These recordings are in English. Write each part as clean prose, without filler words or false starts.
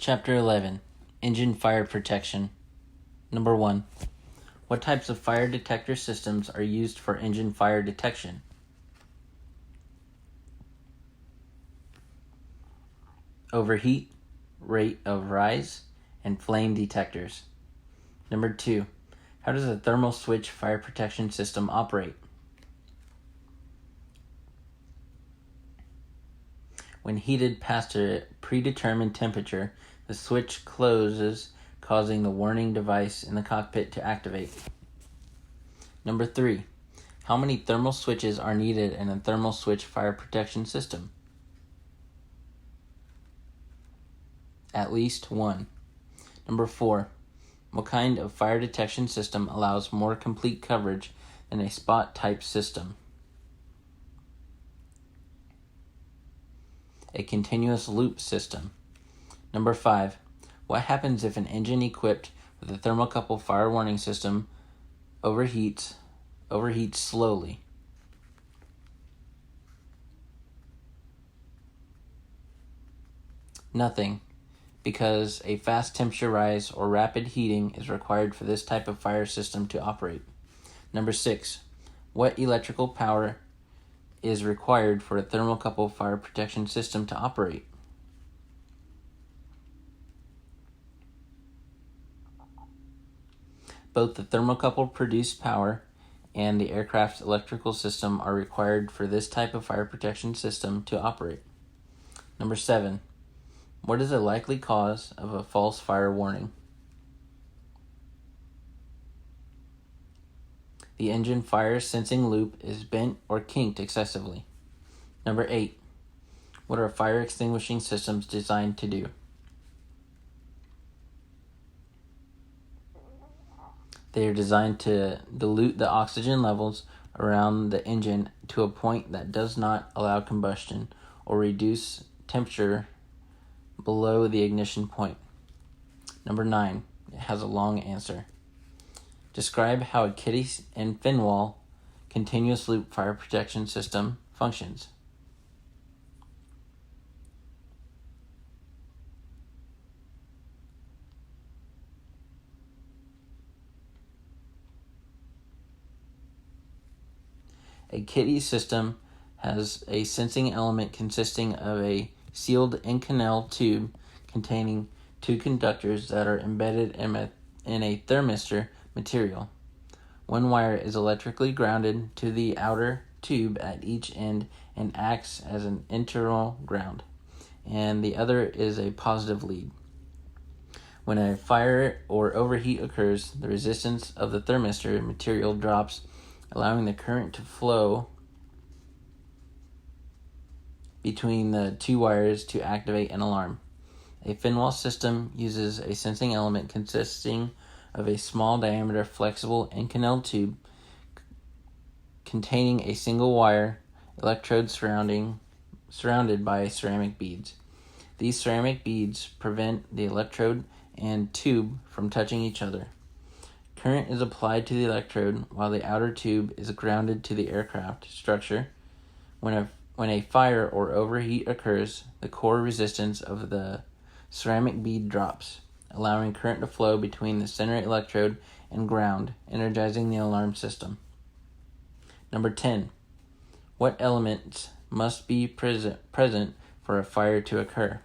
Chapter 11. Engine Fire Protection. Number 1. What types of fire detector systems are used for engine fire detection? Overheat, rate of rise, and flame detectors. Number 2. How does a thermal switch fire protection system operate? When heated past a predetermined temperature, the switch closes, causing the warning device in the cockpit to activate. Number 3. How many thermal switches are needed in a thermal switch fire protection system? At least one. Number 4. What kind of fire detection system allows more complete coverage than a spot type system? A continuous loop system. Number 5. What happens if an engine equipped with a thermocouple fire warning system overheats slowly? Nothing, because a fast temperature rise or rapid heating is required for this type of fire system to operate. Number 6. What electrical power is required for a thermocouple fire protection system to operate? Both the thermocouple produced power and the aircraft's electrical system are required for this type of fire protection system to operate. Number 7. What is a likely cause of a false fire warning? The engine fire sensing loop is bent or kinked excessively. Number 8. What are fire extinguishing systems designed to do? They are designed to dilute the oxygen levels around the engine to a point that does not allow combustion or reduce temperature below the ignition point. Number 9. It has a long answer. Describe how a Kitty and Finwall continuous loop fire protection system functions. A Kitty system has a sensing element consisting of a sealed Inconel tube containing two conductors that are embedded in a thermistor material. One wire is electrically grounded to the outer tube at each end and acts as an internal ground, and the other is a positive lead. When a fire or overheat occurs, the resistance of the thermistor material drops, allowing the current to flow between the two wires to activate an alarm. A Finwall system uses a sensing element consisting of a small diameter flexible Inconel tube containing a single wire electrode surrounded by ceramic beads. These ceramic beads prevent the electrode and tube from touching each other. Current is applied to the electrode while the outer tube is grounded to the aircraft structure. When a fire or overheat occurs, the core resistance of the ceramic bead drops, allowing current to flow between the center electrode and ground, energizing the alarm system. Number 10. What elements must be present for a fire to occur?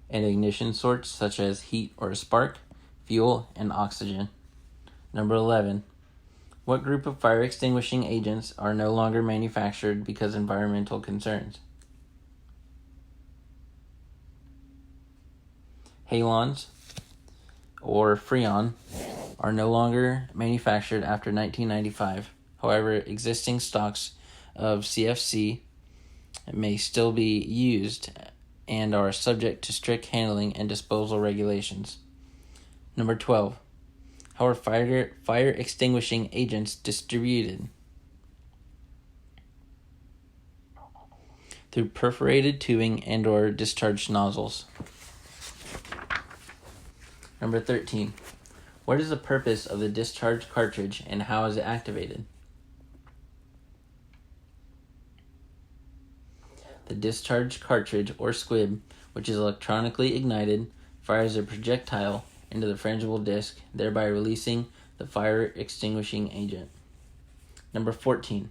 An ignition source such as heat or a spark, fuel, and oxygen. Number 11. What group of fire extinguishing agents are no longer manufactured because of environmental concerns? Halons or Freon are no longer manufactured after 1995. However, existing stocks of CFC may still be used and are subject to strict handling and disposal regulations. Number 12. How are fire extinguishing agents distributed? Through perforated tubing and or discharge nozzles. Number 13. What is the purpose of the discharge cartridge and how is it activated? The discharge cartridge or squib, which is electronically ignited, fires a projectile into the frangible disc, thereby releasing the fire extinguishing agent. Number 14.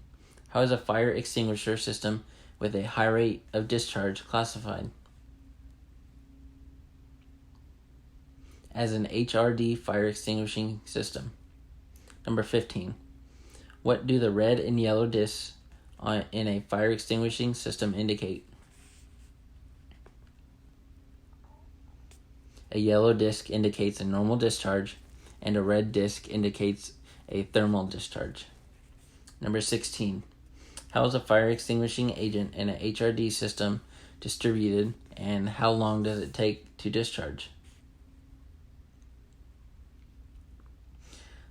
How is a fire extinguisher system with a high rate of discharge classified? As an HRD fire extinguishing system. Number 15. What do the red and yellow discs in a fire extinguishing system indicate? A yellow disc indicates a normal discharge, and a red disc indicates a thermal discharge. Number 16. How is a fire extinguishing agent in an HRD system distributed, and how long does it take to discharge?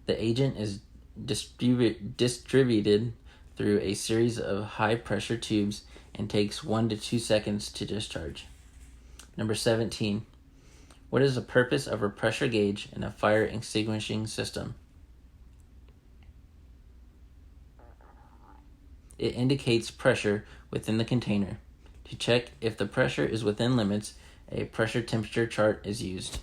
The agent is distributed through a series of high-pressure tubes and takes 1 to 2 seconds to discharge. Number 17. What is the purpose of a pressure gauge in a fire extinguishing system? It indicates pressure within the container. To check if the pressure is within limits, a pressure temperature chart is used.